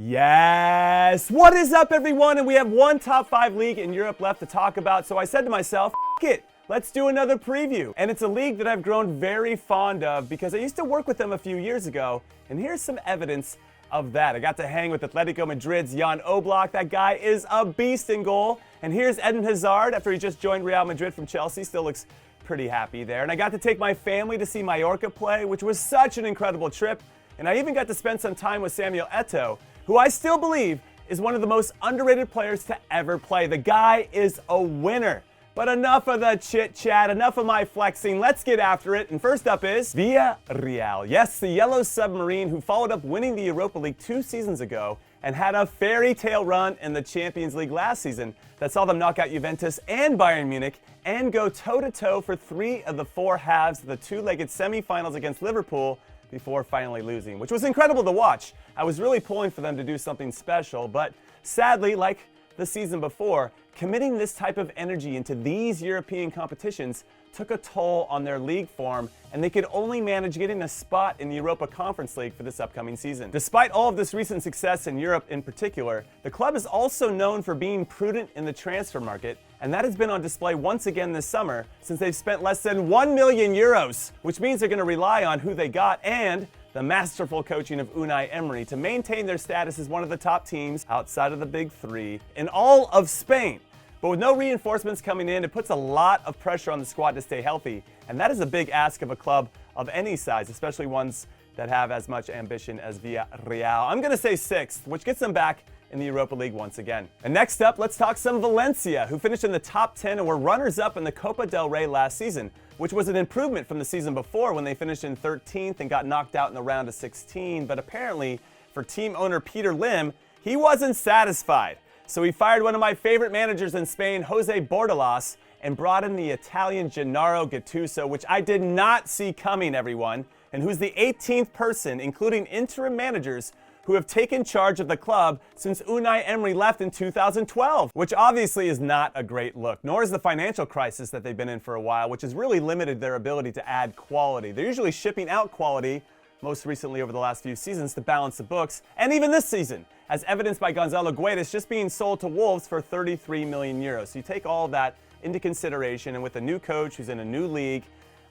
Yes! What is up, everyone? And we have one top 5 league in Europe left to talk about, so I said to myself, F it, let's do another preview. And it's a league that I've grown very fond of because I used to work with them a few years ago, and here's some evidence of that. I got to hang with Atletico Madrid's Jan Oblak. That guy is a beast in goal. And here's Eden Hazard after he just joined Real Madrid from Chelsea. Still looks pretty happy there. And I got to take my family to see Mallorca play, which was such an incredible trip. And I even got to spend some time with Samuel Eto'o, who I still believe is one of the most underrated players to ever play. The guy is a winner. But enough of the chit-chat, enough of my flexing. Let's get after it. And first up is Villarreal. Yes, the Yellow Submarine, who followed up winning the Europa League 2 seasons ago and had a fairy tale run in the Champions League last season that saw them knock out Juventus and Bayern Munich and go toe-to-toe for 3 of the 4 halves of the 2-legged semifinals against Liverpool before finally losing, which was incredible to watch. I was really pulling for them to do something special, but sadly, like the season before, committing this type of energy into these European competitions took a toll on their league form, and they could only manage getting a spot in the Europa Conference League for this upcoming season. Despite all of this recent success in Europe in particular, the club is also known for being prudent in the transfer market, and that has been on display once again this summer since they've spent less than 1 million euros, which means they're going to rely on who they got and the masterful coaching of Unai Emery to maintain their status as one of the top teams outside of the big 3 in all of Spain. But with no reinforcements coming in, it puts a lot of pressure on the squad to stay healthy, and that is a big ask of a club of any size, especially ones that have as much ambition as Villarreal. I'm going to say 6th, which gets them back in the Europa League once again. And next up, let's talk some Valencia, who finished in the top 10 and were runners-up in the Copa del Rey last season, which was an improvement from the season before when they finished in 13th and got knocked out in the round of 16. But apparently, for team owner Peter Lim, he wasn't satisfied. So he fired one of my favorite managers in Spain, Jose Bordalas, and brought in the Italian Gennaro Gattuso, which I did not see coming, everyone, and who's the 18th person, including interim managers, who have taken charge of the club since Unai Emery left in 2012, which obviously is not a great look, nor is the financial crisis that they've been in for a while, which has really limited their ability to add quality. They're usually shipping out quality, most recently over the last few seasons, to balance the books, and even this season, as evidenced by Gonzalo Guedes just being sold to Wolves for 33 million euros. So you take all of that into consideration, and with a new coach who's in a new league,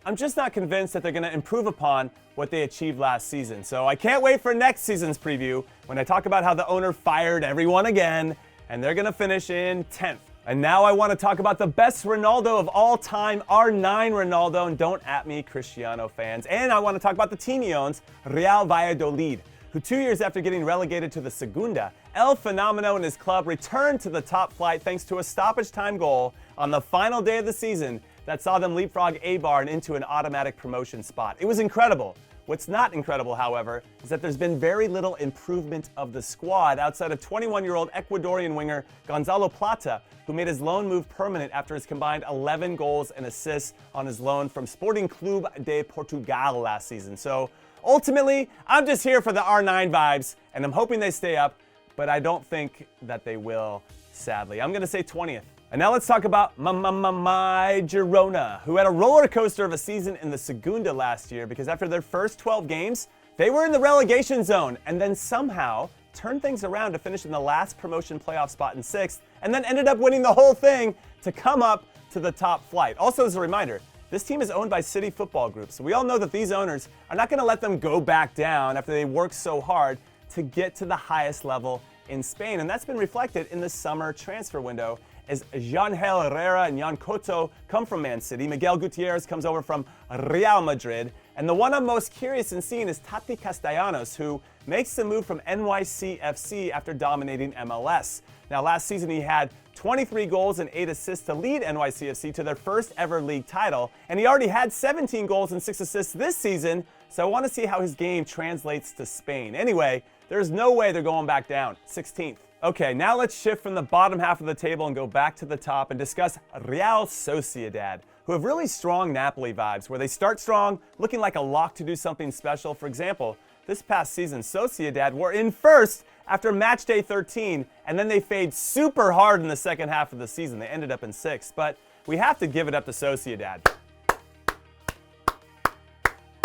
I'm just not convinced that they're going to improve upon what they achieved last season. So I can't wait for next season's preview when I talk about how the owner fired everyone again, and they're going to finish in 10th. And now I want to talk about the best Ronaldo of all time, R9 Ronaldo, and don't at me, Cristiano fans. And I want to talk about the team he owns, Real Valladolid, who 2 years after getting relegated to the Segunda, El Fenomeno and his club returned to the top flight thanks to a stoppage time goal on the final day of the season that saw them leapfrog Eibar and into an automatic promotion spot. It was incredible. What's not incredible, however, is that there's been very little improvement of the squad outside of 21-year-old Ecuadorian winger Gonzalo Plata, who made his loan move permanent after his combined 11 goals and assists on his loan from Sporting Clube de Portugal last season. So ultimately, I'm just here for the R9 vibes, and I'm hoping they stay up, but I don't think that they will, sadly. I'm going to say 20th. And now let's talk about my Girona, who had a roller coaster of a season in the Segunda last year because after their first 12 games, they were in the relegation zone and then somehow turned things around to finish in the last promotion playoff spot in 6th and then ended up winning the whole thing to come up to the top flight. Also, as a reminder, this team is owned by City Football Group, so we all know that these owners are not going to let them go back down after they worked so hard to get to the highest level in Spain, and that's been reflected in the summer transfer window as Jean-Hel Herrera and Jan Couto come from Man City. Miguel Gutierrez comes over from Real Madrid. And the one I'm most curious in seeing is Tati Castellanos, who makes the move from NYCFC after dominating MLS. Now, last season he had 23 goals and 8 assists to lead NYCFC to their first ever league title. And he already had 17 goals and 6 assists this season. So I want to see how his game translates to Spain. Anyway, there's no way they're going back down. 16th. Okay, now let's shift from the bottom half of the table and go back to the top and discuss Real Sociedad, who have really strong Napoli vibes, where they start strong, looking like a lock to do something special. For example, this past season, Sociedad were in first after match day 13, and then they fade super hard in the second half of the season. They ended up in 6th, but we have to give it up to Sociedad.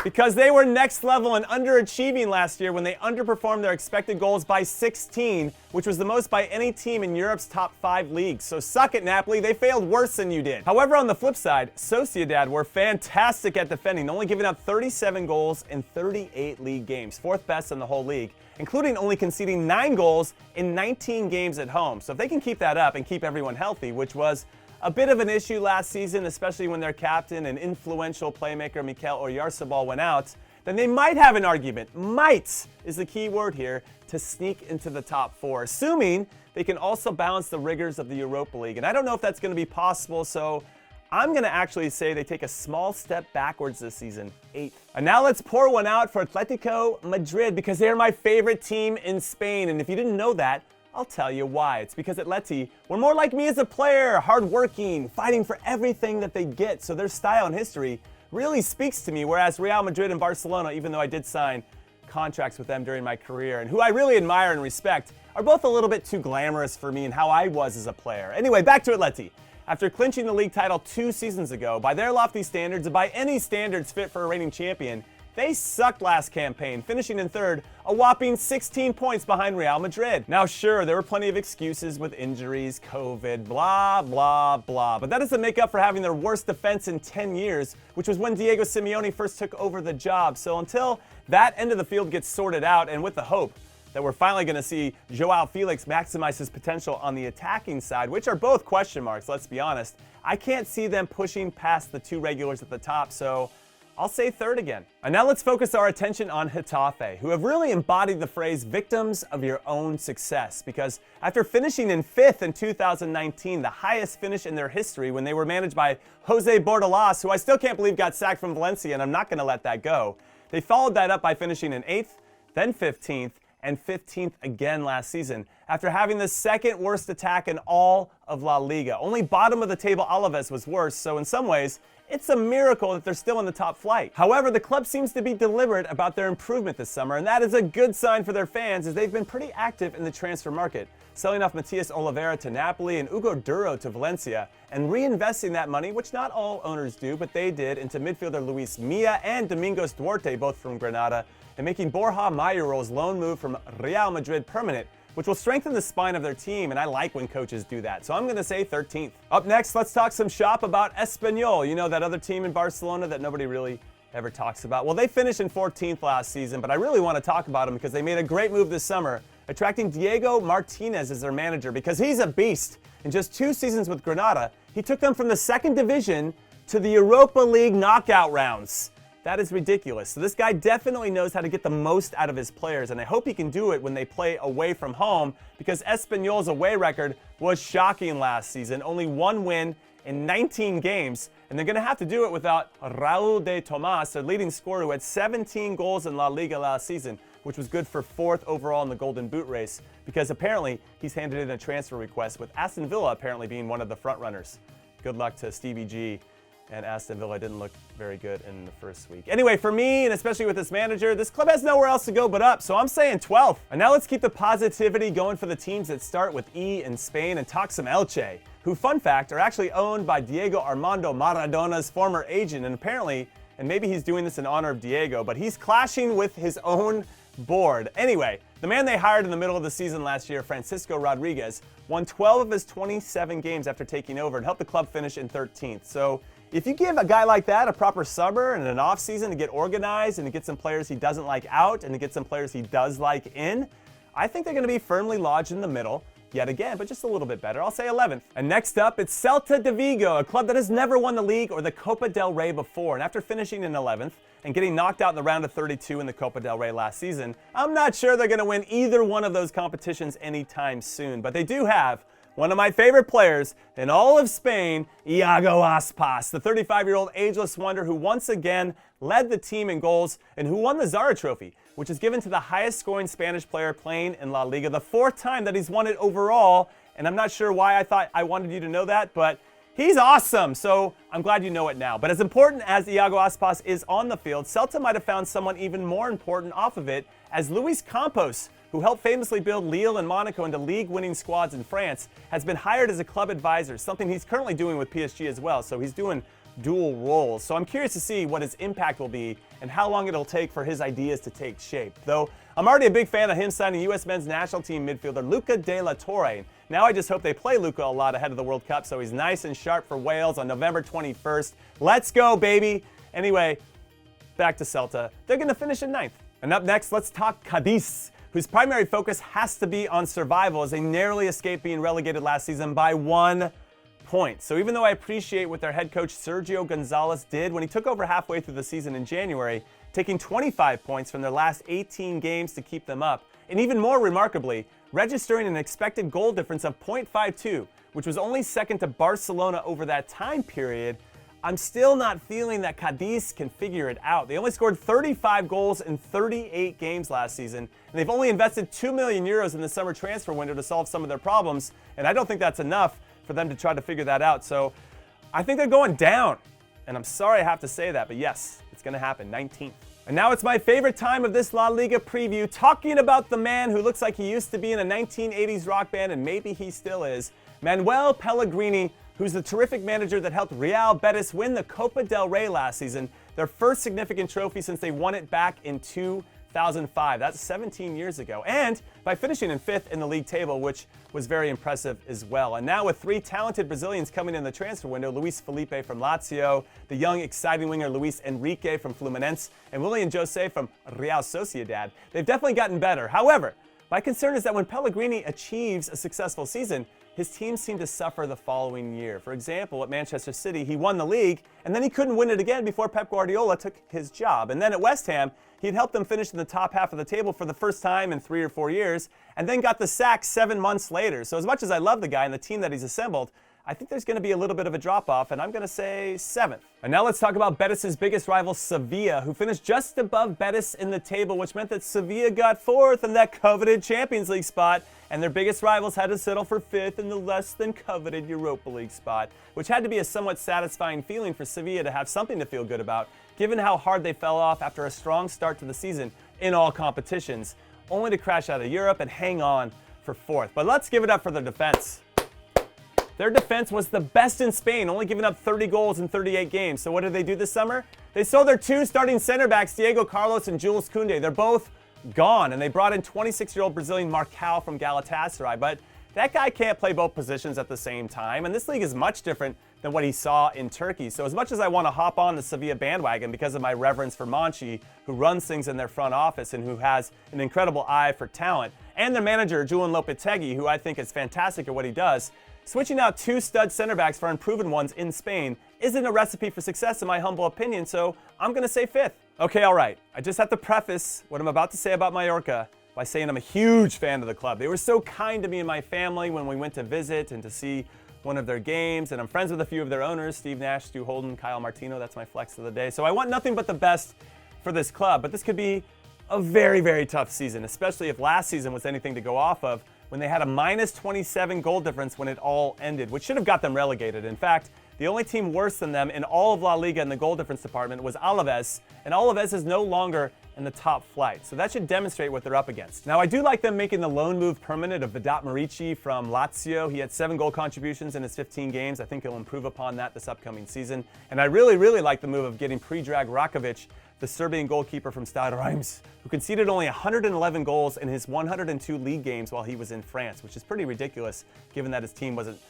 Because they were next level and underachieving last year when they underperformed their expected goals by 16, which was the most by any team in Europe's top 5 leagues. So suck it, Napoli, they failed worse than you did. However, on the flip side, Sociedad were fantastic at defending, only giving up 37 goals in 38 league games, 4th best in the whole league, including only conceding 9 goals in 19 games at home. So if they can keep that up and keep everyone healthy, which was a bit of an issue last season, especially when their captain and influential playmaker Mikel Oyarzabal went out, then they might have an argument, might is the key word here, to sneak into the top 4, assuming they can also balance the rigors of the Europa League. And I don't know if that's going to be possible, so I'm going to actually say they take a small step backwards this season, 8th. And now let's pour one out for Atletico Madrid, because they're my favorite team in Spain. And if you didn't know that, I'll tell you why. It's because Atleti were more like me as a player, hardworking, fighting for everything that they get. So their style and history really speaks to me, whereas Real Madrid and Barcelona, even though I did sign contracts with them during my career, and who I really admire and respect, are both a little bit too glamorous for me and how I was as a player. Anyway, back to Atleti. After clinching the league title 2 seasons ago, by their lofty standards and by any standards fit for a reigning champion, they sucked last campaign, finishing in 3rd, a whopping 16 points behind Real Madrid. Now sure, there were plenty of excuses with injuries, COVID, blah, blah, blah, but that doesn't make up for having their worst defense in 10 years, which was when Diego Simeone first took over the job. So until that end of the field gets sorted out, and with the hope that we're finally going to see Joao Felix maximize his potential on the attacking side, which are both question marks, let's be honest, I can't see them pushing past the 2 regulars at the top, so I'll say 3rd again. And now let's focus our attention on Getafe, who have really embodied the phrase victims of your own success, because after finishing in 5th in 2019, the highest finish in their history when they were managed by Jose Bordalas, who I still can't believe got sacked from Valencia, and I'm not going to let that go, they followed that up by finishing in 8th, then 15th, and 15th again last season, after having the 2nd worst attack in all of La Liga. Only bottom of the table Alaves was worse, so in some ways, it's a miracle that they're still in the top flight. However, the club seems to be deliberate about their improvement this summer, and that is a good sign for their fans, as they've been pretty active in the transfer market, selling off Matias Oliveira to Napoli and Hugo Duro to Valencia, and reinvesting that money, which not all owners do, but they did, into midfielder Luis Milla and Domingos Duarte, both from Granada, and making Borja Mayoros' loan move from Real Madrid permanent, which will strengthen the spine of their team, and I like when coaches do that. So I'm going to say 13th. Up next, let's talk some shop about Espanyol. You know, that other team in Barcelona that nobody really ever talks about. Well, they finished in 14th last season, but I really want to talk about them because they made a great move this summer, attracting Diego Martinez as their manager, because he's a beast. In just 2 seasons with Granada, he took them from the 2nd division to the Europa League knockout rounds. That is ridiculous. So this guy definitely knows how to get the most out of his players, and I hope he can do it when they play away from home, because Espanyol's away record was shocking last season. Only 1 win in 19 games, and they're going to have to do it without Raul de Tomas, their leading scorer, who had 17 goals in La Liga last season, which was good for 4th overall in the Golden Boot race, because apparently he's handed in a transfer request, with Aston Villa apparently being one of the front runners. Good luck to Stevie G. And Aston Villa didn't look very good in the first week. Anyway, for me, and especially with this manager, this club has nowhere else to go but up, so I'm saying 12th. And now let's keep the positivity going for the teams that start with E in Spain and talk some Elche, who, fun fact, are actually owned by Diego Armando Maradona's former agent, and apparently, and maybe he's doing this in honor of Diego, but he's clashing with his own board. Anyway, the man they hired in the middle of the season last year, Francisco Rodriguez, won 12 of his 27 games after taking over and helped the club finish in 13th. So if you give a guy like that a proper summer and an off-season to get organized and to get some players he doesn't like out and to get some players he does like in, I think they're going to be firmly lodged in the middle yet again, but just a little bit better. I'll say 11th. And next up, it's Celta De Vigo, a club that has never won the league or the Copa del Rey before. And after finishing in 11th and getting knocked out in the round of 32 in the Copa del Rey last season, I'm not sure they're going to win either one of those competitions anytime soon. But they do have one of my favorite players in all of Spain, Iago Aspas, the 35-year-old ageless wonder who once again led the team in goals and who won the Zara Trophy, which is given to the highest scoring Spanish player playing in La Liga, the 4th time that he's won it overall. And I'm not sure why I thought I wanted you to know that, but he's awesome, so I'm glad you know it now. But as important as Iago Aspas is on the field, Celta might have found someone even more important off of it, as Luis Campos, who helped famously build Lille and Monaco into league-winning squads in France, has been hired as a club advisor, something he's currently doing with PSG as well. So he's doing dual roles. So I'm curious to see what his impact will be and how long it'll take for his ideas to take shape. Though I'm already a big fan of him signing U.S. men's national team midfielder Luca De La Torre. Now I just hope they play Luca a lot ahead of the World Cup so he's nice and sharp for Wales on November 21st. Let's go, baby! Anyway, back to Celta. They're going to finish in 9th. And up next, let's talk Cadiz, whose primary focus has to be on survival as they narrowly escaped being relegated last season by 1 point. So even though I appreciate what their head coach Sergio Gonzalez did when he took over halfway through the season in January, taking 25 points from their last 18 games to keep them up, and even more remarkably, registering an expected goal difference of 0.52, which was only second to Barcelona over that time period, I'm still not feeling that Cadiz can figure it out. They only scored 35 goals in 38 games last season, and they've only invested 2 million euros in the summer transfer window to solve some of their problems, and I don't think that's enough for them to try to figure that out. So I think they're going down. And I'm sorry I have to say that, but yes, it's going to happen, 19th. And now it's my favorite time of this La Liga preview, talking about the man who looks like he used to be in a 1980s rock band, and maybe he still is, Manuel Pellegrini, who's the terrific manager that helped Real Betis win the Copa del Rey last season, their first significant trophy since they won it back in 2005. That's 17 years ago. And by finishing in 5th in the league table, which was very impressive as well. And now with 3 talented Brazilians coming in the transfer window, Luis Felipe from Lazio, the young, exciting winger Luis Enrique from Fluminense, and Willian Jose from Real Sociedad, they've definitely gotten better. However, my concern is that when Pellegrini achieves a successful season, his teams seem to suffer the following year. For example, at Manchester City, he won the league, and then he couldn't win it again before Pep Guardiola took his job. And then at West Ham, he'd helped them finish in the top half of the table for the first time in 3 or 4 years, and then got the sack 7 months later. So as much as I love the guy and the team that he's assembled, I think there's going to be a little bit of a drop-off, and I'm going to say 7th. And now let's talk about Betis' biggest rival, Sevilla, who finished just above Betis in the table, which meant that Sevilla got 4th in that coveted Champions League spot, and their biggest rivals had to settle for 5th in the less-than-coveted Europa League spot, which had to be a somewhat satisfying feeling for Sevilla to have something to feel good about, given how hard they fell off after a strong start to the season in all competitions, only to crash out of Europe and hang on for 4th. But let's give it up for their defense. Their defense was the best in Spain, only giving up 30 goals in 38 games. So what did they do this summer? They sold their 2 starting center backs, Diego Carlos and Jules Koundé. They're both gone, and they brought in 26-year-old Brazilian Marcao from Galatasaray. But that guy can't play both positions at the same time, and this league is much different than what he saw in Turkey. So as much as I want to hop on the Sevilla bandwagon because of my reverence for Monchi, who runs things in their front office and who has an incredible eye for talent, and their manager, Julian Lopetegui, who I think is fantastic at what he does, switching out 2 stud center backs for unproven ones in Spain isn't a recipe for success in my humble opinion, so I'm going to say 5th. Okay, all right. I just have to preface what I'm about to say about Mallorca by saying I'm a huge fan of the club. They were so kind to me and my family when we went to visit and to see one of their games, and I'm friends with a few of their owners, Steve Nash, Stu Holden, Kyle Martino. That's my flex of the day. So I want nothing but the best for this club, but this could be a very, very tough season, especially if last season was anything to go off of, when they had a minus 27 goal difference when it all ended, which should have got them relegated. In fact, the only team worse than them in all of La Liga in the goal difference department was Alaves, and Alaves is no longer in the top flight. So that should demonstrate what they're up against. Now, I do like them making the loan move permanent of Vedat Murici from Lazio. He had 7 goal contributions in his 15 games. I think he'll improve upon that this upcoming season. And I really, really like the move of getting Predrag Rakovic, the Serbian goalkeeper from Stade Reims, who conceded only 111 goals in his 102 league games while he was in France, which is pretty ridiculous given that his team wasn't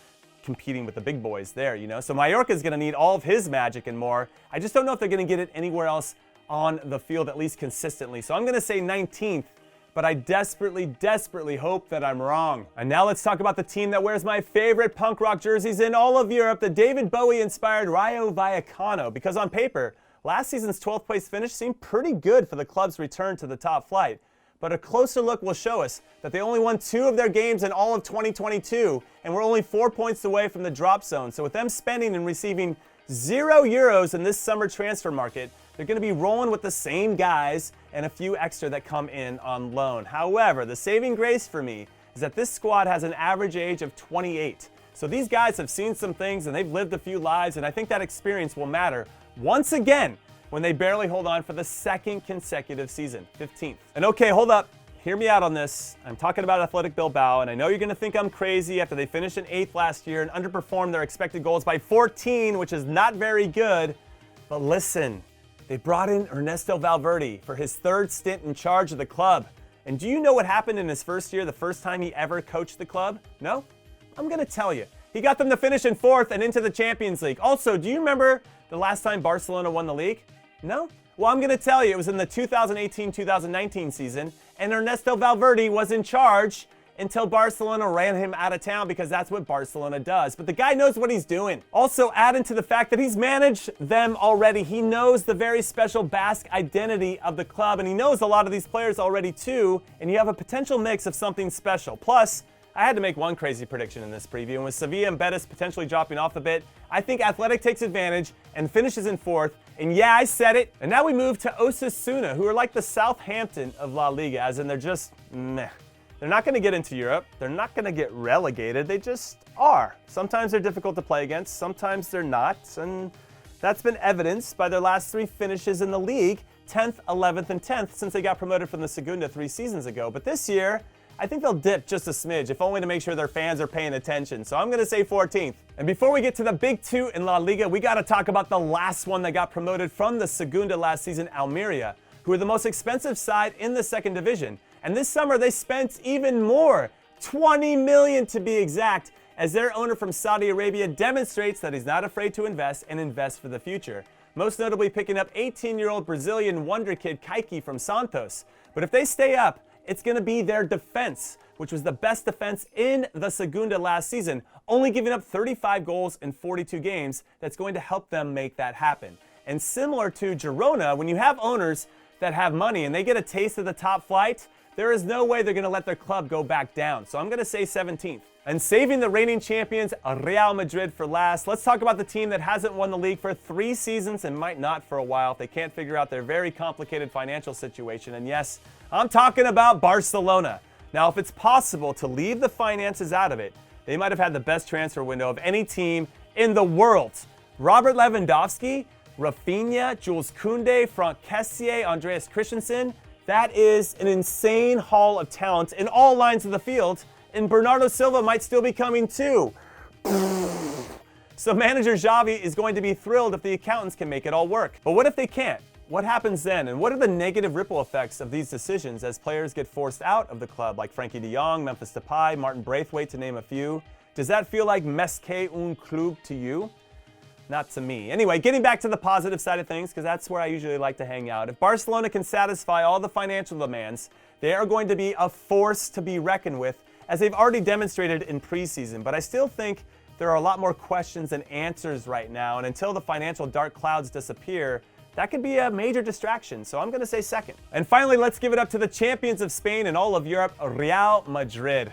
competing with the big boys there, you know? So Mallorca is going to need all of his magic and more. I just don't know if they're going to get it anywhere else on the field, at least consistently. So I'm going to say 19th, but I desperately, desperately hope that I'm wrong. And now let's talk about the team that wears my favorite punk rock jerseys in all of Europe, the David Bowie-inspired Rayo Vallecano, because on paper, last season's 12th place finish seemed pretty good for the club's return to the top flight. But a closer look will show us that they only won 2 of their games in all of 2022 and were only 4 points away from the drop zone. So with them spending and receiving €0 in this summer transfer market, they're going to be rolling with the same guys and a few extra that come in on loan. However, the saving grace for me is that this squad has an average age of 28. So these guys have seen some things and they've lived a few lives, and I think that experience will matter once again when they barely hold on for the 2nd consecutive season, 15th. And okay, hold up. hear me out on this. I'm talking about Athletic Bilbao, and I know you're going to think I'm crazy after they finished in 8th last year and underperformed their expected goals by 14, which is not very good. But listen, they brought in Ernesto Valverde for his 3rd stint in charge of the club. And do you know what happened in his first year, the first time he ever coached the club? No? I'm going to tell you. He got them to finish in 4th and into the Champions League. Also, do you remember the last time Barcelona won the league? No? Well, I'm going to tell you, it was in the 2018-2019 season, and Ernesto Valverde was in charge until Barcelona ran him out of town, because that's what Barcelona does. But the guy knows what he's doing. Also, add into the fact that he's managed them already. He knows the very special Basque identity of the club, and he knows a lot of these players already too, and you have a potential mix of something special. Plus, I had to make one crazy prediction in this preview, and with Sevilla and Betis potentially dropping off a bit, I think Athletic takes advantage and finishes in 4th. And yeah, I said it. And now we move to Osasuna, who are like the Southampton of La Liga, as in they're just meh. They're not going to get into Europe. They're not going to get relegated. They just are. Sometimes they're difficult to play against. Sometimes they're not. And that's been evidenced by their last 3 finishes in the league, 10th, 11th, and 10th, since they got promoted from the Segunda 3 seasons ago. But this year, I think they'll dip just a smidge, if only to make sure their fans are paying attention. So I'm going to say 14th. And before we get to the big 2 in La Liga, we got to talk about the last one that got promoted from the Segunda last season, Almeria, who are the most expensive side in the 2nd division. And this summer they spent even more, 20 million to be exact, as their owner from Saudi Arabia demonstrates that he's not afraid to invest and invest for the future. Most notably picking up 18-year-old Brazilian wonder kid Kaique from Santos. But if they stay up, it's going to be their defense, which was the best defense in the Segunda last season, only giving up 35 goals in 42 games. That's going to help them make that happen. And similar to Girona, when you have owners that have money and they get a taste of the top flight, there is no way they're going to let their club go back down. So I'm going to say 17th. And saving the reigning champions, Real Madrid, for last, let's talk about the team that hasn't won the league for 3 seasons and might not for a while if they can't figure out their very complicated financial situation. And yes, I'm talking about Barcelona. Now, if it's possible to leave the finances out of it, they might have had the best transfer window of any team in the world. Robert Lewandowski, Rafinha, Jules Koundé, Franck Kessié, Andreas Christensen. That is an insane haul of talent in all lines of the field, and Bernardo Silva might still be coming too. So manager Xavi is going to be thrilled if the accountants can make it all work. But what if they can't? What happens then? And what are the negative ripple effects of these decisions as players get forced out of the club, like Frankie de Jong, Memphis Depay, Martin Braithwaite, to name a few? Does that feel like mesque un club to you? Not to me. Anyway, getting back to the positive side of things, because that's where I usually like to hang out. If Barcelona can satisfy all the financial demands, they are going to be a force to be reckoned with, as they've already demonstrated in preseason. But I still think there are a lot more questions than answers right now, and until the financial dark clouds disappear, that could be a major distraction. So I'm going to say 2nd. And finally, let's give it up to the champions of Spain and all of Europe, Real Madrid.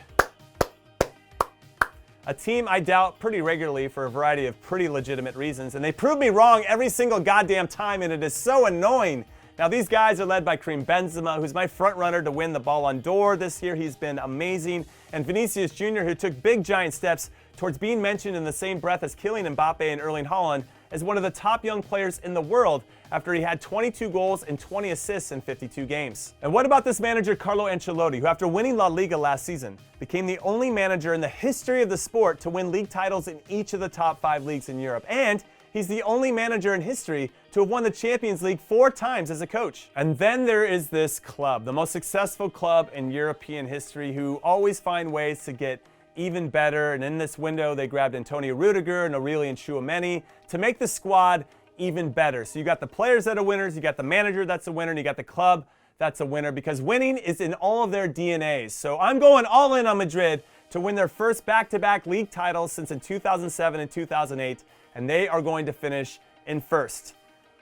A team I doubt pretty regularly for a variety of pretty legitimate reasons, and they prove me wrong every single goddamn time, and it is so annoying. Now, these guys are led by Karim Benzema, who's my front runner to win the Ballon d'Or this year. He's been amazing. And Vinicius Jr., who took big giant steps towards being mentioned in the same breath as Kylian Mbappe and Erling Haaland as one of the top young players in the world after he had 22 goals and 20 assists in 52 games. And what about this manager, Carlo Ancelotti, who after winning La Liga last season, became the only manager in the history of the sport to win league titles in each of the top 5 leagues in Europe? And he's the only manager in history to have won the Champions League 4 times as a coach. And then there is this club, the most successful club in European history, who always find ways to get even better. And in this window, they grabbed Antonio Rudiger and Aurelien Tchouameni to make the squad even better. So you got the players that are winners, you got the manager that's a winner, and you got the club that's a winner, because winning is in all of their DNAs. So I'm going all in on Madrid to win their first back-to-back league titles since in 2007 and 2008, and they are going to finish in 1st,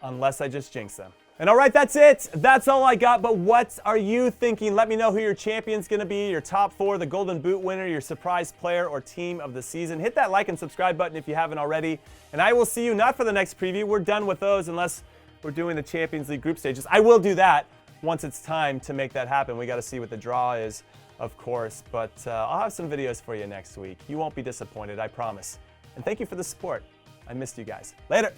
unless I just jinx them. And all right, that's it. That's all I got, but what are you thinking? Let me know who your champion's gonna be, your top 4, the Golden Boot winner, your surprise player or team of the season. Hit that like and subscribe button if you haven't already, and I will see you not for the next preview. We're done with those unless we're doing the Champions League group stages. I will do that once it's time to make that happen. We gotta see what the draw is, of course, but I'll have some videos for you next week. You won't be disappointed, I promise. And thank you for the support. I missed you guys. Later.